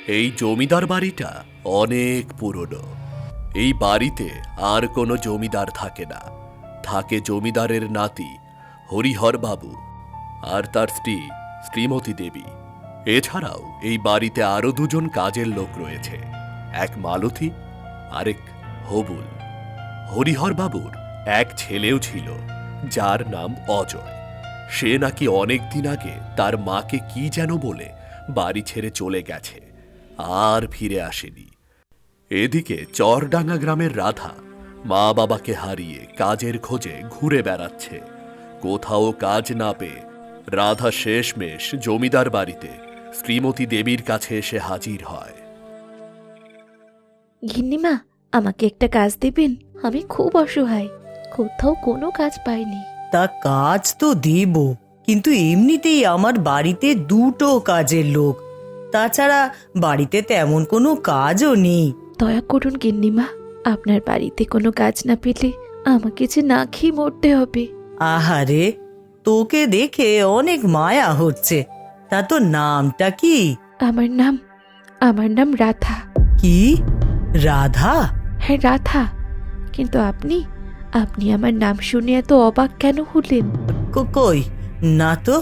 এই জমিদার বাড়িটা অনেক পুরনো। এই বাড়িতে আর কোনো জমিদার থাকে না। থাকে জমিদারের নাতি হরিহর বাবু আর তার স্ত্রী শ্রীমতী দেবী। এছাড়াও এই বাড়িতে আরো দুজন কাজের লোক রয়েছে, এক মালতী আরেক হবুল। হরিহর বাবুর এক ছেলেও ছিল, যার নাম অজয়। সে নাকি অনেক দিন আগে তার মাকে কি যেন বলে বাড়ি ছেড়ে চলে গেছে, আর ফিরে আসেনি। এদিকে চরডাঙ্গা গ্রামের রাধা মা বাবাকে হারিয়ে কাজের খোঁজে ঘুরে বেড়াচ্ছে। কোথাও কাজ না পেয়ে রাধা শেষমেশ জমিদার বাড়িতে শ্রীমতী দেবীর কাছে এসে হাজির হয়। গিন্নিমা, আমাকে একটা কাজ দেবেন? আমি খুব অসহায়, কোথাও কোনো কাজ পাইনি। তা কাজ তো দেব, কিন্তু এমনিতেই আমার বাড়িতে দুটো কাজের লোক, তাছাড়া বাড়িতে তেমন কোনো কাজও নেই। দয়া করুন গিন্নিমা, আপনার বাড়িতে কোনো কাজ না পেলে আমাকে যে না খেয়ে মরতে হবে। আহারে, তোকে দেখে অনেক মায়া হচ্ছে। তা তোর নামটা কি? আমার নাম রাধা। কি, রাধা? হ্যাঁ, রাধা। কিন্তু আপনি আমার নাম শুনে এত অবাক কেন হলেন? কই না তো।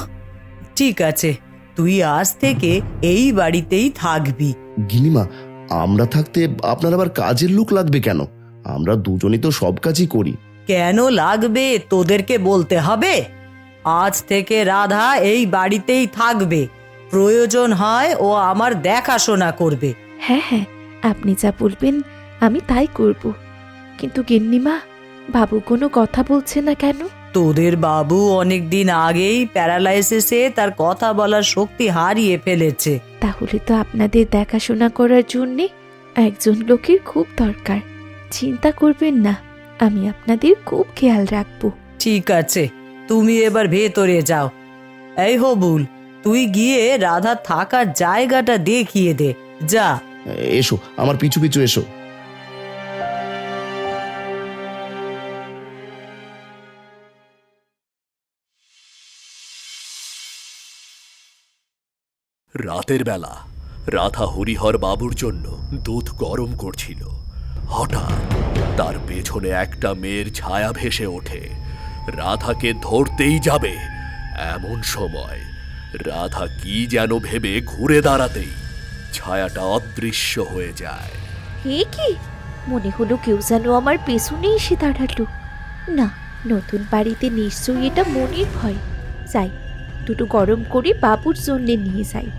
ঠিক আছে, তুই আজ থেকে এই বাড়িতেই থাকবি। গিনিমা, আমরা থাকতে আপনার আবার কাজের লোক লাগবে কেন? আমরা দুজনই তো সব কাজই করি। কেন লাগবে তোদেরকে বলতে হবে? আজ থেকে রাধা এই বাড়িতেই থাকবে। প্রয়োজন হয় ও আমার দেখাশোনা করবে। হ্যাঁ হ্যাঁ, আপনি যা বলবেন আমি তাই করব। কিন্তু গিন্নিমা, বাবু কোনো কথা বলছে না কেন? তোদের বাবু অনেকদিন আগেই প্যারালাইসিসে তার কথা বলার শক্তি হারিয়ে ফেলেছে। তাহলে তো আপনাদের দেখাশোনা করার জন্যে একজন লোকের খুব দরকার। চিন্তা করবেন না, আমি আপনাদের খুব খেয়াল রাখবো। ঠিক আছে, তুমি এবার ভেতরে যাও। এই হবুল, তুই গিয়ে রাধা থাকার জায়গাটা দেখিয়ে দে, যা। এসো, আমার পিছু পিছু এসো। রাতের বেলা রাধা হরিহর বাবুর জন্য দুধ গরম করছিল। হঠাৎ তার পেছনে একটা মেয়ের ছায়া ভেসে ওঠে। রাধাকে ধরতেই যাবে, এমন সময় রাধা কি যেন ভেবে ঘুরে দাঁড়াতেই ছায়াটা অদৃশ্য হয়ে যায়। হে কি, মনে হলো কেউ যেন আমার পেছনে এসে দাঁড়ালো। না, নতুন বাড়িতে নিশ্চয়ই এটা মনের ভয়। যাই, দুটো গরম করে বাবুর জন্য নিয়ে যাই।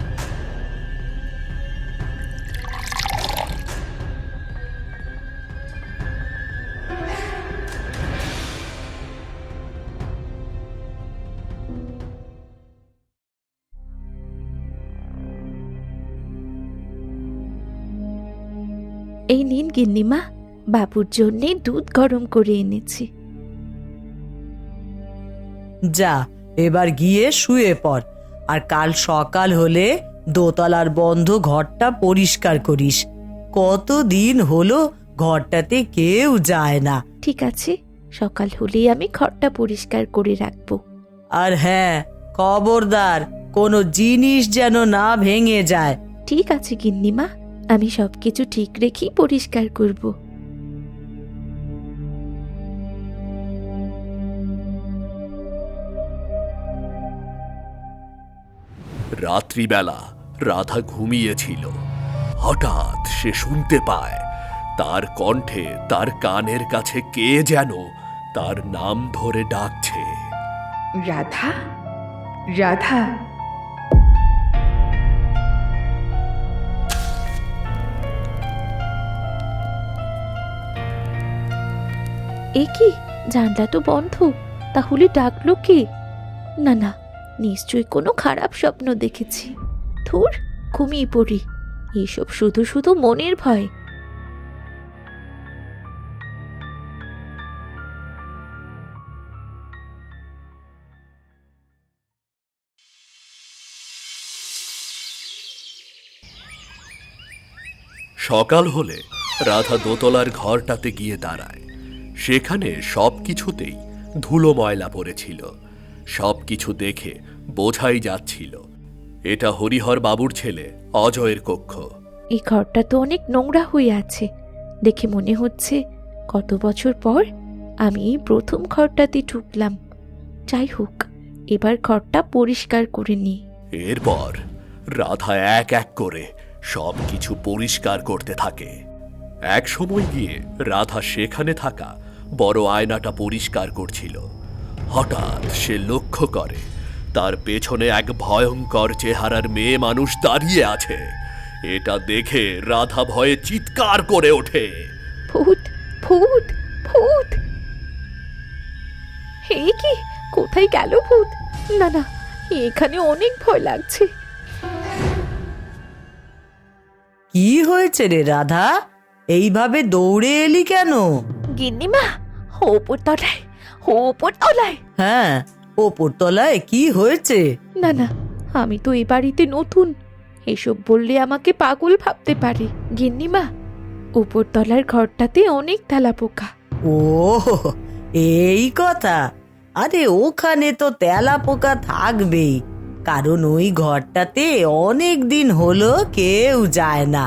এই নিন গিন্নিমা, বাবুর জন্যে দুধ গরম করে এনেছি। যা, এবার গিয়ে শুয়ে পড়। আর কাল সকাল হলে দোতলার বন্ধ ঘরটা পরিষ্কার করিস। কতদিন হলো ঘরটাতে কেউ যায় না। ঠিক আছে, সকাল হলেই আমি ঘরটা পরিষ্কার করে রাখবো। আর হ্যাঁ, খবরদার কোনো জিনিস যেন না ভেঙে যায়। ঠিক আছে গিন্নিমা, আমি সবকিছু ঠিক রেখেই পরিষ্কার করব। রাত্রিবেলা রাধা ঘুমিয়েছিল। হঠাৎ সে শুনতে পায় তার কণ্ঠে তার কানের কাছে কে যেন তার নাম ধরে ডাকছে। রাধা, রাধা। এ কি, জানলা তো বন্ধ, তাহলে ডাকলো কে? না না, নিশ্চয়ই কোনো খারাপ স্বপ্ন দেখেছি। ধুর, ঘুমিয়ে পড়ি। এইসব শুধু শুধু মনের ভয়। সকাল হলে রাধা দোতলার ঘরটাতে গিয়ে দাঁড়ায়। সেখানে সবকিছুতেই ধুলো ময়লা পড়েছিল। সবকিছু দেখে বোঝাই যাচ্ছিল এটা হরিহর বাবুর ছেলে অজয়ের কক্ষ। এই ঘরটা তো অনেক নোংরা হয়ে আছে। দেখে মনে হচ্ছে কত বছর পর আমি এই প্রথম ঘরটাতে ঢুকলাম। যাই হোক, এবার ঘরটা পরিষ্কার করে নিই। এরপর রাধা এক এক করে সবকিছু পরিষ্কার করতে থাকে। এক সময় গিয়ে রাধা সেখানে থাকা বড় আয়নাটা পরিষ্কার করছিল। হঠাৎ সে লক্ষ্য করে তার পেছনে এক ভয়ঙ্কর চেহারার মেয়ে মানুষ দাঁড়িয়ে আছে। এটা দেখে রাধা ভয়ে চিৎকার করে ওঠে। ভূত, ভূত, ভূত! হে কি, কোথায় গেল ভূত? না না, এখানে অনেক ভয় লাগছে। কি হয়েছে রে রাধা? এইভাবে দৌড়ে এলি কেন? গিন্নিমা, ওপর তলায়, ওপর তলায়। হ্যাঁ, ওপরতলায় কি হয়েছে? না না, আমি তো এই বাড়িতে নতুন, এসব বললে আমাকে পাগল ভাবতে পারে। গিন্নিমা, উপরতলার ঘরটাতে অনেক তেলাপোকা। ও, এই কথা। আরে ওখানে তো তেলাপোকা থাকবেই, কারণ ওই ঘরটাতে অনেক দিন হলো কেউ যায় না।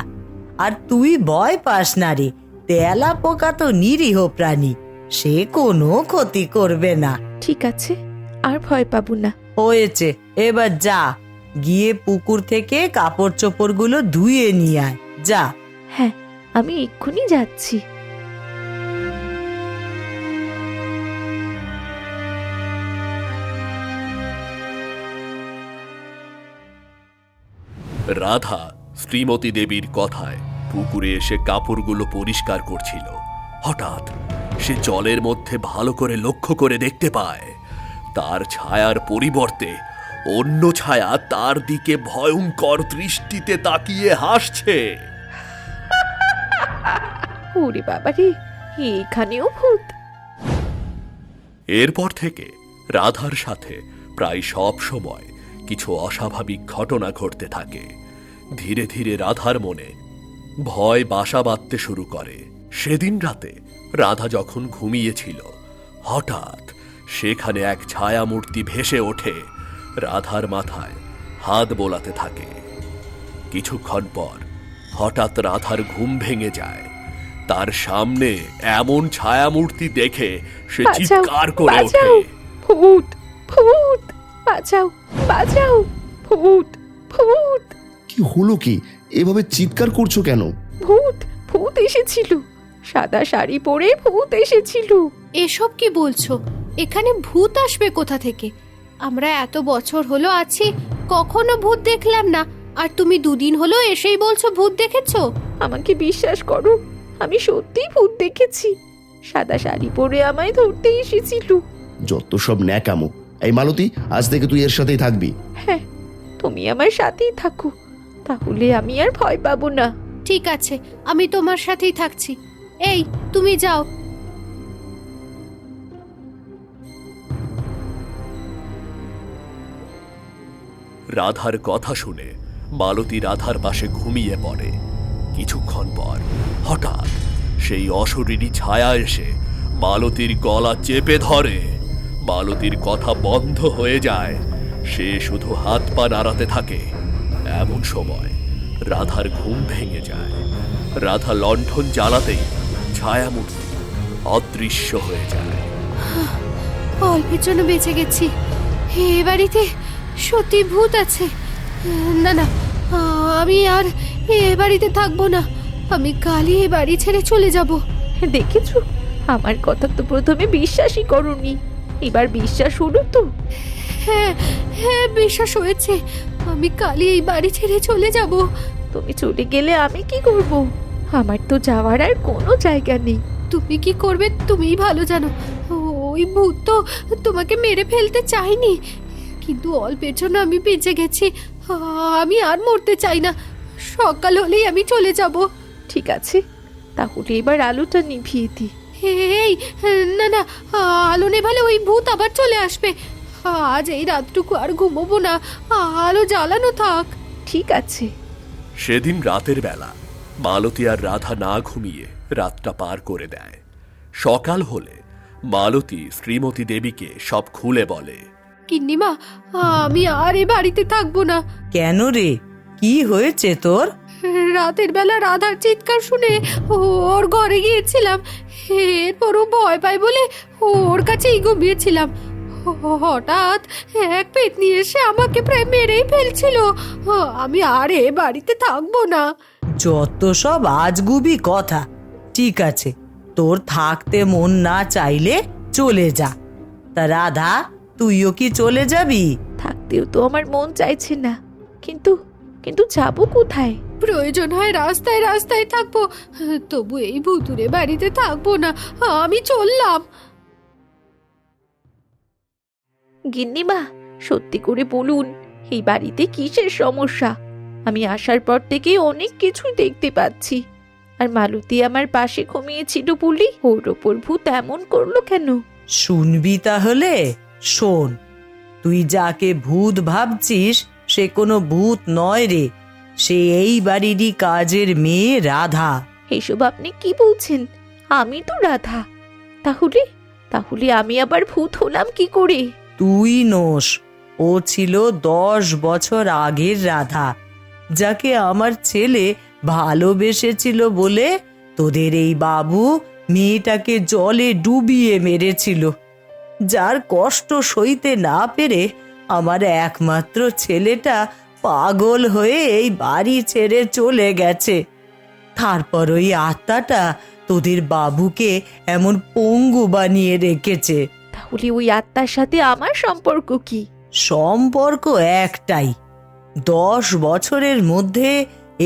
আর তুই ভয় পাস না রে, তেলাপোকা তো নিরীহ প্রাণী, সে কোনো ক্ষতি করবে না। ঠিক আছে, আর ভয় পাবো না। হয়েছে, এবার যা, গিয়ে পুকুর থেকে কাপড় চোপড়গুলো ধুয়ে নিয়ে আয়, যা। হ্যাঁ, আমি এক্ষুনি যাচ্ছি। রাধা শ্রীমতী দেবীর কথায় পুকুরে এসে কাপড়গুলো পরিষ্কার করছিল। হঠাৎ সে জলের মধ্যে ভালো করে লক্ষ্য করে দেখতে পায় তার ছায়ার পরিবর্তে অন্য ছায়া তার দিকে ভয়ঙ্কর দৃষ্টিতে তাকিয়ে হাসছে। ওরে বাবা রে, এখানেও ভূত! এরপর থেকে রাধার সাথে প্রায় সব সময় কিছু অস্বাভাবিক ঘটনা ঘটতে থাকে। ধীরে ধীরে রাধার মনে ভয় বাসা বাঁধতে শুরু করে। সেদিন রাতে রাধা যখন ঘুমিয়েছিল, হঠাৎ সেখানে এক ছায়ামূর্তি ভেসে ওঠে, রাধার মাথায় হাত বোলাতে থাকে। কিছুক্ষণ পর হঠাৎ রাধার ঘুম ভেঙে যায়। তার সামনে এমন ছায়ামূর্তি দেখে সে বাঁচাও, চিৎকার করে ওঠে। বাঁচাও! ভূত, ভূত! বাঁচাও, বাঁচাও! ভূত, ভূত! কি হলো কি? এভাবে চিৎকার করছো কেন? ভূত, ভূত এসেছিল! সাদা শাড়ি পরে ভূত এসেছিল! এসব কি বলছো? এখানে ভূত আসবে কোথা থেকে? আমরা এত বছর হলো আছি, কখনো ভূত দেখলাম না, আর তুমি দুদিন হলো এসেই বলছো ভূত দেখেছো? আমাকে বিশ্বাস করো, আমি সত্যিই ভূত দেখেছি। সাদা শাড়ি পরে আমায় ধরতে এসেছিল। যত সব ন্যাকামো। এই মালতী, আজ থেকে তুই এর সাথেই থাকবি। হ্যাঁ, তুমি আমার সাথেই থাকো, তাহলে আমি আর ভয় পাবো না। ঠিক আছে, আমি তোমার সাথেই থাকছি। এই, তুমি যাও। রাধার কথা শুনে মালতী রাধার পাশে ঘুমিয়ে পড়ে। কিছুক্ষণ পর হঠাৎ সেই অশরীরী ছায়া এসে মালতীর গলা চেপে ধরে। মালতীর কথা বন্ধ হয়ে যায়, সে শুধু হাত পা নাড়াতে থাকে। এমন সময় রাধার ঘুম ভেঙে যায়। রাধা লণ্ঠন জ্বালাতেই ছায়ামূর্তি অদৃশ্য হয়ে যায়। অল্পের জন্য বেঁচে গেছি। এ বাড়িতে সত্যি ভূত আছে। না না, আমি আর এ বাড়িতে থাকবো না। আমি কালই এ বাড়ি ছেড়ে চলে যাব। দেখেছো, আমার কথা তো প্রথমে বিশ্বাসই করোনি, এবার বিশ্বাস হলো তো? হ্যাঁ হ্যাঁ, বিশ্বাস হয়েছে। আমি কালই এই বাড়ি ছেড়ে চলে যাব। তুমি চলে গেলে আমি কি করব? আমার তো যাওয়ার আর কোনো জায়গা নেই। তুমি কি করবে তুমিই ভালো জানো। ওই ভূত তো তোমাকে মেরে ফেলতে চাইনি, কিন্তু অল্পের জন্য আমি বেঁচে গেছি। আমি আর মরতে চাই না। সকাল হলেই আমি চলে যাব। ঠিক আছে, তাহলে এবার আলোটা নিভিয়ে দিই। এই, না না, আলো নেভালে ওই ভূত আবার চলে আসবে। আজ এই রাতটুকু আর ঘুমোবো না, আলো জ্বালানো থাক। ঠিক আছে। সেদিন রাতের বেলা মালতী আর রাধা না ঘুমিয়ে রাতটা পার করে দেয়। সকাল হলে মালতী শ্রীমতী দেবীকে সব খুলে বলে। গিন্নিমা, আমি আর এ বাড়িতে থাকবো না। কেন রে, কি হয়েছে তোর? রাতের বেলা রাধার চিৎকার শুনে ওর ঘরে গিয়েছিলাম। এরপরও ভয় পাই বলে ওর কাছেই ঘুমিয়েছিলাম। হঠাৎ এক পেতনি এসে আমাকে প্রায় মেরেই ফেলছিল। আমি আর এ বাড়িতে থাকবো না। যত সব আজগুবি কথা। ঠিক আছে, তোর থাকতে মন না চাইলে চলে যা। তা রাধা, তুইও কি চলে যাবি? থাকতেও তো আমার মন চাইছে না, কিন্তু কিন্তু যাবো কোথায়? প্রয়োজন হয় রাস্তায় রাস্তায় থাকবো, তবু এই ভুতুরে বাড়িতে থাকবো না। আমি চললাম। গিন্নিমা, সত্যি করে বলুন, এই বাড়িতে কিসের সমস্যা? আমি আসার পর থেকে অনেক কিছুই দেখতে পাচ্ছি। আর মালতী আমার পাশে ঘুমিয়েছিল বলি ওর ওপর ভূত এমন করলো কেন? শুনবি তাহলে? শোন, তুই যাকে ভূত ভাবছিস সে কোনো ভূত নয় রে, সে এই বাড়িরই কাজের মেয়ে রাধা। এসব আপনি কি বলছেন? আমি তো রাধা। তাহলে তাহলে আমি আবার ভূত হলাম কি করে? তুই নোস, ও ছিল 10 বছর আগের রাধা, যাকে আমার ছেলে ভালোবেসেছিল বলে তোদের এই বাবু মেয়েটাকে জলে ডুবিয়ে মেরেছিল। যার কষ্ট সইতে না পেরে আমার একমাত্র ছেলেটা পাগল হয়ে এই বাড়ি ছেড়ে চলে গেছে। তারপর ওই আত্মাটা তোদের বাবুকে এমন পঙ্গু বানিয়ে রেখেছে। তাহলে ওই আত্মার সাথে আমার সম্পর্ক কি? সম্পর্ক একটাই, 10 বছরের মধ্যে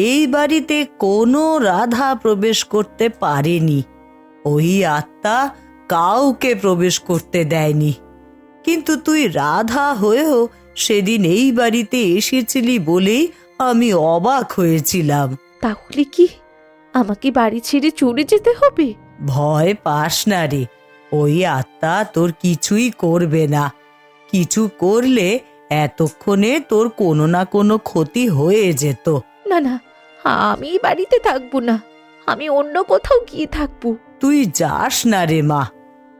এই বাড়িতে কোনো রাধা প্রবেশ করতে পারেনি। ওই আত্মা কাউকে প্রবেশ করতে দেয়নি। কিন্তু তুই রাধা হয়েও সেদিন এই বাড়িতে এসেছিলি বলেই আমি অবাক হয়েছিলাম। তাহলে কি আমাকে বাড়ি ছেড়ে চলে যেতে হবে? ভয় পাস না রে, ওই আত্মা তোর কিছুই করবে না। কিছু করলে এতক্ষণে তোর কোনো না কোনো ক্ষতি হয়ে যেত। না না, আমি এই বাড়িতে থাকবো না, আমি অন্য কোথাও গিয়ে থাকবো। তুই যাস না রে মা।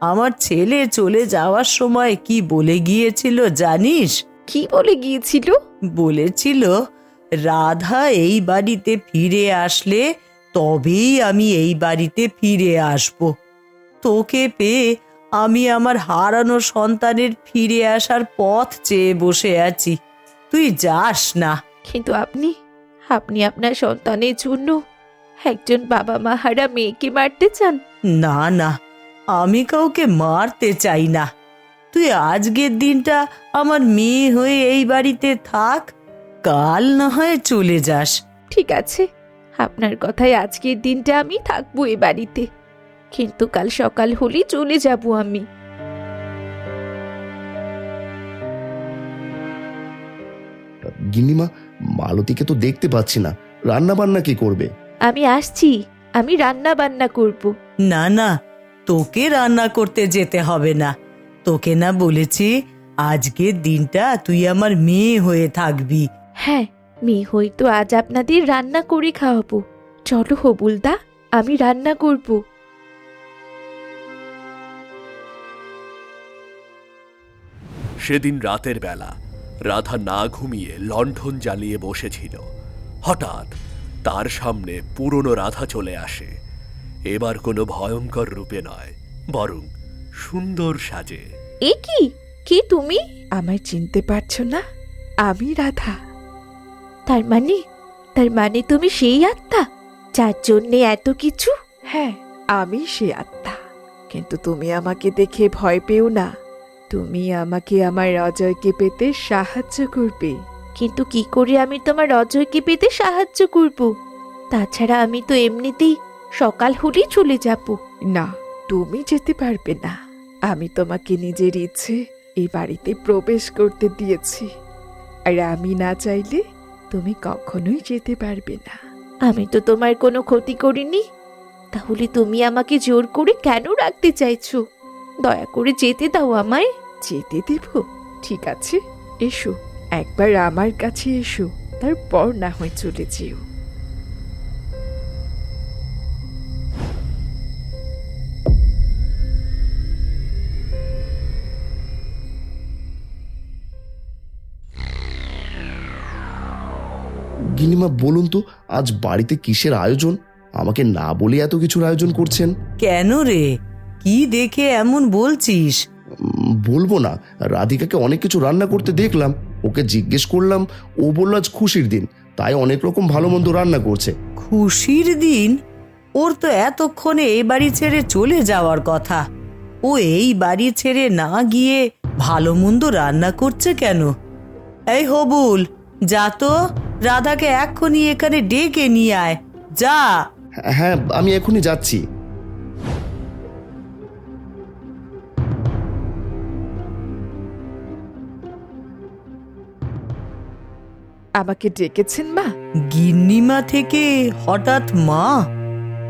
আমার ছেলে চলে যাওয়ার সময় কি বলে গিয়েছিল জানিস? কি বলে গিয়েছিল? বলেছিল রাধা এই বাড়িতে ফিরে আসলে তবেই আমি এই বাড়িতে ফিরে আসব। তোকে পেয়ে আমি আমার হারানো সন্তানের ফিরে আসার পথ চেয়ে বসে আছি। তুই যাস না। কিন্তু আপনি আপনি আপনার সন্তানের জন্য একজন বাবা মা হারা মেয়েকে মারতে চান? না না, আমি কাউকে মারতে চাই না। তুই আজকের দিনটা আমার মেয়ে হয়ে এই বাড়িতে থাক, কাল না হয় চলে যাস। ঠিক আছে, আপনার কথায় আজকের দিনটা আমি থাকবো এ বাড়িতে, কিন্তু কাল সকাল হলেই চলে যাব আমি। গিন্নিমা, মালতীকে তো দেখতে পাচ্ছি না, রান্না বান্না কি করবে? আমি আসছি, আমি রান্না বান্না করব। না না, তোকে রান্না করতে যেতে হবে না। তোকে না বলেছি আজকের দিনটা তুই আমার মেয়ে হয়ে থাকবি? হ্যাঁ, মেয়ে হয়তো আজ আপনাদের রান্না করে খাওয়াবো। চলো হবুলদা, আমি রান্না করব। সেদিন রাতের বেলা রাধা না ঘুমিয়ে লণ্ঠন জ্বালিয়ে বসেছিল। হঠাৎ তার সামনে পুরনো রাধা চলে আসে। এবার কোনো ভয়ঙ্কর রূপে নয়, বরং সুন্দর সাজে। এ কি? কে তুমি? আমায় চিনতে পারছো না? আমি রাধা। তার মানে তুমি সেই আত্মা যার জন্যে এত কিছু? হ্যাঁ, আমি সে আত্মা। কিন্তু তুমি আমাকে দেখে ভয় পেও না। তুমি আমাকে আমার অজয়কে পেতে সাহায্য করবে। কিন্তু কি করে আমি তোমার অজয়কে পেতে সাহায্য করব? তাছাড়া আমি তো এমনিতেই সকাল হলেই চলে যাব। না, তুমি যেতে পারবে না। আমি তোমাকে নিজের ইচ্ছে এই বাড়িতে প্রবেশ করতে দিয়েছি, আর আমি না চাইলে তুমি কখনোই যেতে পারবে না। আমি তো তোমার কোনো ক্ষতি করিনি, তাহলে তুমি আমাকে জোর করে কেন রাখতে চাইছো? দয়া করে যেতে দাও আমায়। যেতে দেব? ঠিক আছে, এসো, একবার আমার কাছে এসো, তারপর না হয় চলে যেও। গিন্নিমা বলুন তো আজ বাড়িতে কিসের আয়োজন? আমাকে না বলে এত কিছুর আয়োজন করছেন। কেন রে, কি দেখে এমন বলছিস? বলবো না, রাধিকাকে অনেক কিছু রান্না করতে দেখলাম, ওকে জিজ্ঞেস করলাম, ও বলল আজ খুশির দিন, তাই অনেক রকম ভালো মন্দ রান্না করছে। খুশির দিন? ওর তো এতক্ষণে এই বাড়ি ছেড়ে চলে যাওয়ার কথা। ও এই বাড়ি ছেড়ে না গিয়ে ভালো মন্দ রান্না করছে কেন? এই হবুল, যা তো রাধাকে এক্ষুনি এখানে ডেকে নিয়ে আয়, যা। হ্যাঁ, আমি এখনই যাচ্ছি। আমাকে ডেকেছেন মা? গিন্নিমা থেকে হঠাৎ মা?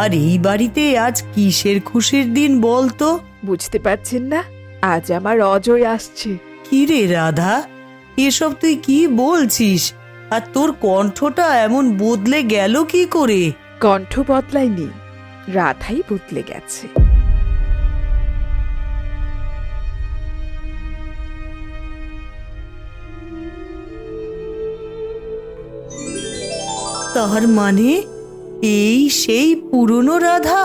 আর এই বাড়িতে আজ কিসের খুশির দিন বলতো? বুঝতে পারছেন না? আজ আমার অজয় আসছে। কি রে রাধা, এসব তুই কি বলছিস? আর তোর কণ্ঠটা এমন বদলে গেল কি করে? কণ্ঠ বদলায়নি, রাধাই বদলে গেছে। তার মানে এই সেই পুরনো রাধা?